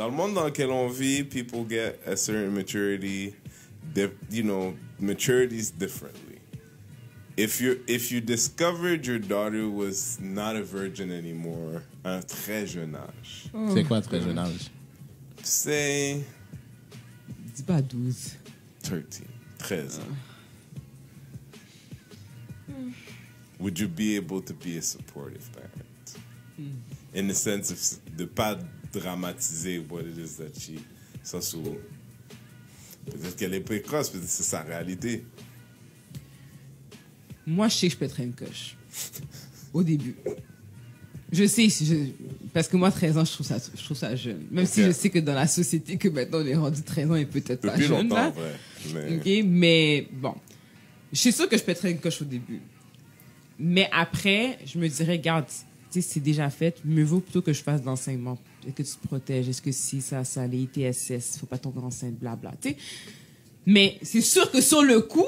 Dans le monde dans lequel on vit, people get a certain maturity, maturities differently. If you discovered your daughter was not a virgin anymore à un très jeune âge. C'est quoi très jeune âge? C'est... Dis pas 12. 13 ans. Would you be able to be a supportive parent? In the sense of de pas dramatiser what it is that she... Peut-être qu'elle est précoce, peut-être que c'est sa réalité. Moi, je sais que je pèterais une coche. Au début. Je sais, parce que moi, 13 ans, je trouve ça jeune. Même si je sais que dans la société, que maintenant, on est rendu 13 ans et peut-être pas jeune. Longtemps, là. vrai. Mais bon. Je suis sûre que je pèterais une coche au début. Mais après, je me dirais, regarde, tu sais, c'est déjà fait. Mieux vaut plutôt que je fasse de l'enseignement. Est-ce que tu te protèges? Est-ce que si ça, les ITSS, faut pas tomber enceinte, blabla. Tu sais. Mais c'est sûr que sur le coup,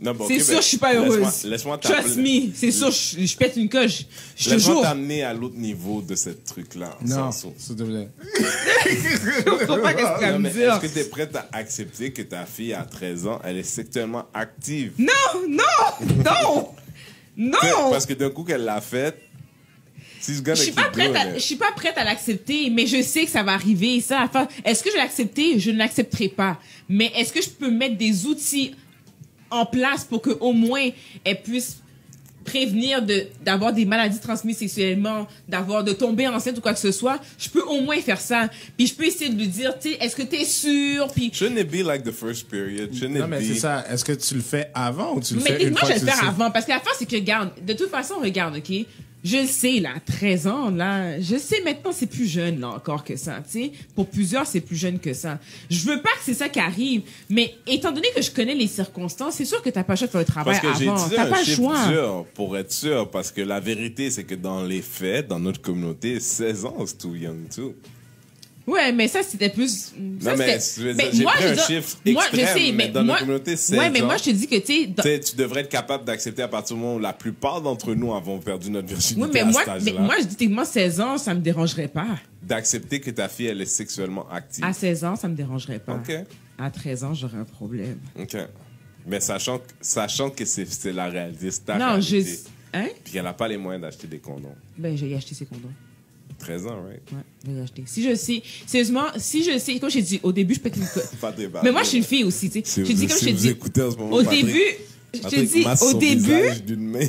là, c'est sûr que je suis pas heureuse. Laisse-moi Trust me, c'est sûr, je pète une coche. Je te Laisse-moi jure. t'amener à l'autre niveau de ce truc-là. Non, s'il te plaît. Je comprends pas qu'est-ce qu'elle me dit. Est-ce que tu es prête à accepter que ta fille à 13 ans, elle est sexuellement active? Non! Parce que d'un coup qu'elle l'a faite, Je suis pas prête à l'accepter, mais je sais que ça va arriver. Ça, enfin, est-ce que je vais l'accepter? Je ne l'accepterai pas. Mais est-ce que je peux mettre des outils en place pour que au moins elle puisse prévenir d'avoir des maladies transmises sexuellement, de tomber enceinte ou quoi que ce soit? Je peux au moins faire ça. Puis je peux essayer de lui dire, tu sais, est-ce que t'es sûr? Puis shouldn't it be like the first period? Non, mais c'est ça. Est-ce que tu le fais avant ou tu le fais mais une moi, fois je vais que le tu faire sais? avant. Parce que la fin, c'est que, regarde, de toute façon, regarde, OK? Je le sais, là, 13 ans, là, je sais maintenant, c'est plus jeune, là, encore que ça, tu sais. Pour plusieurs, c'est plus jeune que ça. Je veux pas que c'est ça qui arrive, mais étant donné que je connais les circonstances, c'est sûr que t'as pas le choix de faire le travail Parce que j'ai avant. dit T'as un pas le chiffre choix. dur pour être sûr, parce que la vérité, c'est que dans les faits, dans notre communauté, 16 ans, c'est too young, too. Ouais, mais ça, c'était plus... Non, mais j'ai pris un chiffre extrême, mais dans notre communauté, 16 ans. Ouais, mais moi, je te dis que, tu sais... Tu devrais être capable d'accepter à partir du moment où la plupart d'entre nous avons perdu notre virginité Oui, mais à cet âge-là. moi, je dis techniquement 16 ans, ça me dérangerait pas. D'accepter que ta fille, elle est sexuellement active. À 16 ans, ça me dérangerait pas. OK. À 13 ans, j'aurais un problème. OK. Mais sachant que c'est la réalité, c'est ta Non, réalité. Hein? Puis qu'elle n'a pas les moyens d'acheter des condoms. Ben, j'ai acheté ces condoms. 13 ans, right? Ouais, je vais les acheter. Si je sais, sérieusement, si je sais, comme j'ai dit, au début, je pète une coche. Pas de débat. Mais moi, je suis une fille aussi, tu sais. Je te dis, comme je te dis, écoutez en ce moment, au Patrick, début, je te Patrick dis, masse au son début, visage d'une main.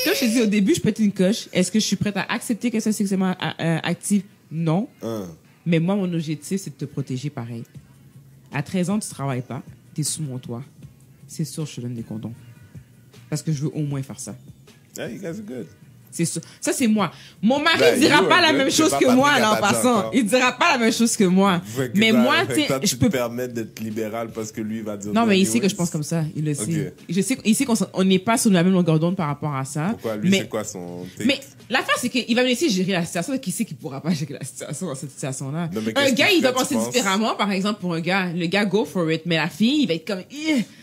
comme je te dis, au début, je pète une coche. Est-ce que je suis prête à accepter qu'elle soit sexuellement active? Non. Mais moi, mon objectif, c'est de te protéger pareil. À 13 ans, tu travailles pas. Tu es sous mon toit. C'est sûr, je te donne des condoms. Parce que je veux au moins faire ça. Yeah, you guys are good. C'est sûr. Ça, c'est moi. Mon mari Ben, ne dira you pas are la good. même C'est chose pas que Patrick moi, là, en Abadja passant. encore. Il dira pas la même chose que moi. Fait que Mais toi, moi, tu sais, toi, je tu peux... te permettre d'être libéral parce que lui va dire... Non, mais il sait anyways. que je pense comme ça. Il le sait. Ok. Il sait qu'on n'est pas sur la même longueur d'onde par rapport à ça. Pourquoi? Lui, mais, c'est quoi son... take? mais l'affaire, c'est qu'il va me laisser gérer la situation. Qui sait qu'il pourra pas gérer la situation dans cette situation-là? Non, mais Un qu'est-ce gars, qu'il il doit fait, penser tu penses? différemment, par exemple, pour un gars. Le gars, go for it. Mais la fille, il va être comme...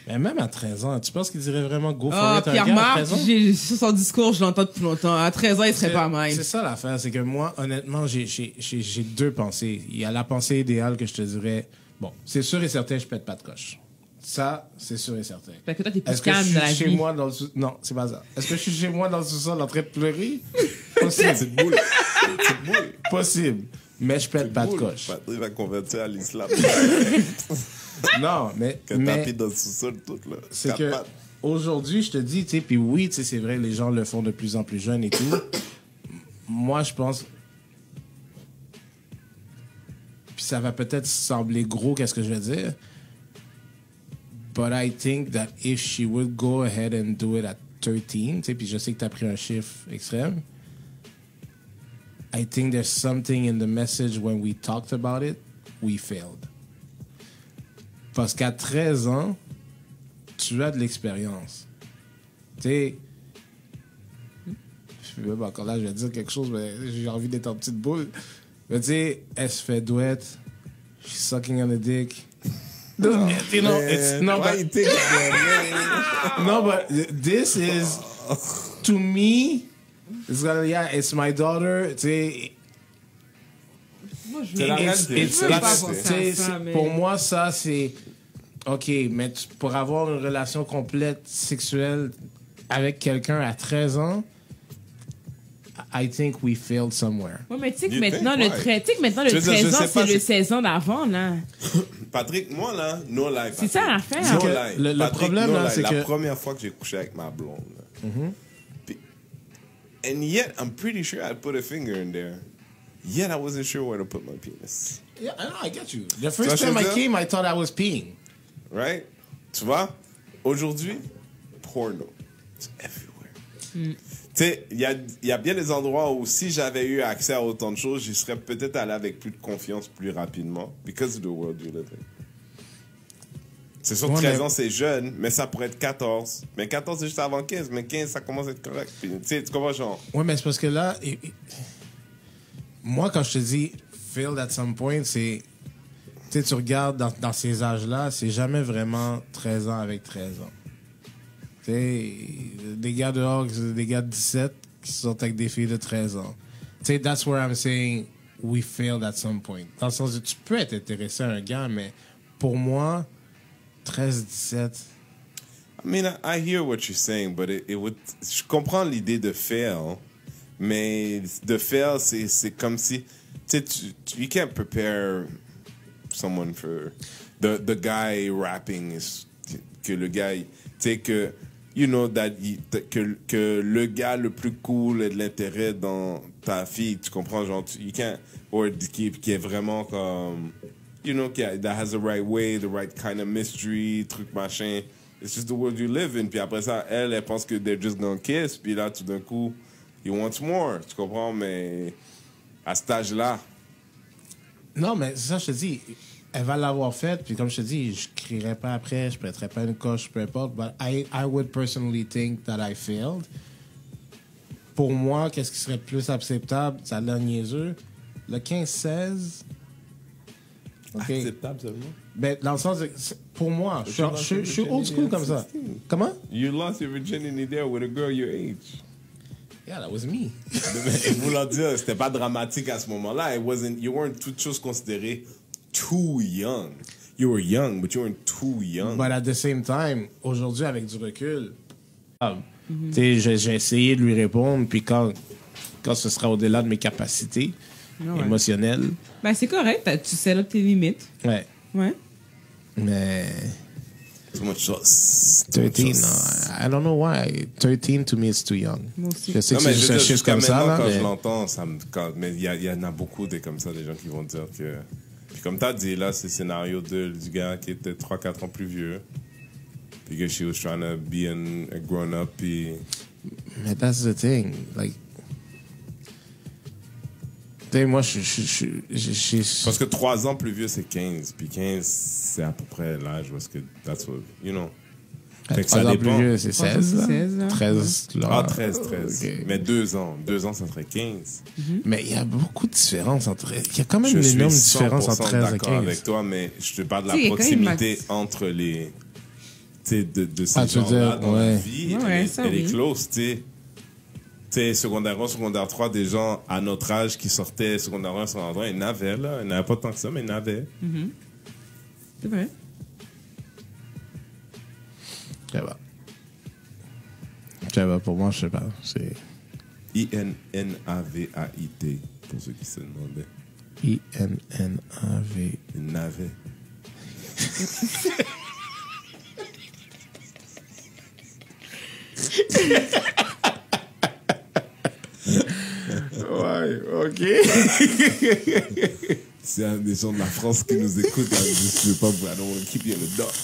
Mais même à 13 ans, tu penses qu'il dirait vraiment go for Ah, it un gars à Pierre-Marc, 13 ans? sur son discours, je l'entends depuis longtemps. À 13 ans, il serait pas mal. C'est ça l'affaire, c'est que moi, honnêtement, j'ai deux pensées. Il y a la pensée idéale que je te dirais, bon, c'est sûr et certain, je pète pas de coche. Ça, c'est sûr et certain. Fait que toi, t'es plus Est-ce que je calme dans la suis chez vie. moi dans le sous... Non, c'est pas ça. Est-ce que je suis chez moi dans le sous-sol en train de pleurer? Possible. C'est boule. C'est boule. Possible. Mais je pète pas de Boule. coche. Patrick va convertir à l'islam. Non, mais... Que tapis dans le sous-sol, tout, là. C'est Quatre que pattes. aujourd'hui, je te dis, tu sais, puis oui, tu sais, c'est vrai, les gens le font de plus en plus jeunes et tout. Moi, je pense... Puis ça va peut-être sembler gros, qu'est-ce que je vais dire. But I think that if she would go ahead and do it at 13, tu sais, puis je sais que tu as pris un chiffre extrême. I think there's something in the message when we talked about it, we failed. Parce qu'à 13 ans, tu as de l'expérience. Tu sais, même encore là, je vais dire quelque chose, mais j'ai envie d'être en petite boule. Mais tu sais, elle se fait douette, she's sucking on the dick. You know, it's no, Why but, you think that, no, but this is to me. It's gonna, yeah, it's my daughter. Tu sais, Moi, je C'est la réalité. C'est la réalité. Pour moi, ça, c'est... OK, mais pour avoir une relation complète sexuelle avec quelqu'un à 13 ans, I think we failed somewhere. Ouais, mais tu sais que maintenant, le 13 ans, c'est le 16 ans d'avant, là. Patrick, moi, là, no lie. C'est ça l'affaire. No lie. Le problème, là, c'est que... La première fois que j'ai couché avec ma blonde, là, and yet, I'm pretty sure I put a finger in there. Yet, I wasn't sure where to put my penis. Yeah, I know, I get you. The first time I came, I thought I was peeing. Right? Tu vois? Aujourd'hui, porno. It's everywhere. Tu sais, il y a bien des endroits où si j'avais eu accès à autant de choses, j'y serais peut-être allé avec plus de confiance plus rapidement. Because of the world you live in. C'est sûr que 13 ans, c'est jeune, mais ça pourrait être 14. Mais 14, c'est juste avant 15. Mais 15, ça commence à être correct. Puis, tu sais, tu comprends, genre? Ouais, mais c'est parce que là... Moi, quand je te dis « failed at some point », c'est... Tu sais, tu regardes dans ces âges-là, c'est jamais vraiment 13 ans avec 13 ans. Tu sais, des gars dehors, des gars de 17 qui sortent avec des filles de 13 ans. Tu sais, that's where I'm saying we failed at some point. Dans le sens où tu peux être intéressé à un gars, mais pour moi, 13, 17... I mean, I hear what you're saying, but it would... Je comprends l'idée de fail, mais de fail, c'est comme si... Tu sais, you can't prepare... someone for the guy rapping is que le gars tu sais que you know that que le gars le plus cool ait de l'intérêt dans ta fille, tu comprends, genre you can't, or qui est vraiment comme you know that has the right way, the right kind of mystery, truc machin. It's just the world you live in. Puis après ça, elle pense que they're just gonna kiss, puis là tout d'un coup he wants more, tu comprends, mais à cet âge-là. Non, mais c'est ça, je te dis. Elle va l'avoir faite, puis comme je te dis, je crierai pas après, je prêterai pas une coche, peu importe. But I would personally think that I failed. Pour moi, qu'est-ce qui serait plus acceptable? Ça a l'air niaiseux. Le 15-16... Okay. Acceptable seulement? Ben, dans le sens de... Pour moi, je suis old school comme ça. Comment? You lost your virginity there with a girl your age. Yeah, that was me. Voulant dire, c'était pas dramatique à ce moment-là. You weren't toutes choses considérées too young. You were young, but you weren't too young. But at the same time, aujourd'hui, avec du recul, tu sais, j'ai essayé de lui répondre, puis quand ce sera au-delà de mes capacités émotionnelles... Ben, c'est correct, tu sais là tes limites. Ouais. Mais... Too much sauce. 13, I don't know why. 13 to me is too young. Moi aussi. Je sais que c'est juste comme ça. Là, quand je l'entends, mais il y en a beaucoup comme ça, des gens qui vont dire que... Puis comme t'as dit, là, c'est le scénario du gars qui était 3-4 ans plus vieux. Because she was trying to be a grown-up. Puis... Mais that's the thing. Like... Tu sais, moi, Parce que 3 ans plus vieux, c'est 15. Puis 15, c'est à peu près l'âge parce que that's what, you know. Fait que ça dépend. Plus vieux, c'est 16. 13. Là. Ah, 13. Okay. Mais 2 ans, ça serait 15. Mais il y a beaucoup de différences entre... Il y a quand même une énorme différence entre 13 et 15. Je suis d'accord avec toi, mais je te parle de la proximité entre les... Tu sais, de ces gens-là dans la vie. Elle est close, tu sais. Tu sais, secondaire 1, secondaire 3, des gens à notre âge qui sortaient secondaire 1, secondaire 3, ils n'avaient, là. Ils n'avaient pas tant que ça, mais ils n'avaient. C'est vrai. Ça va. Pour moi, je sais pas. C'est... I-N-N-A-V-A-I-T, pour ceux qui se demandaient. I-N-N-A-V... Navet. Ouais, ok. C'est un des gens de la France qui nous écoutent. Je ne veux pas, I don't want to keep you in the dark.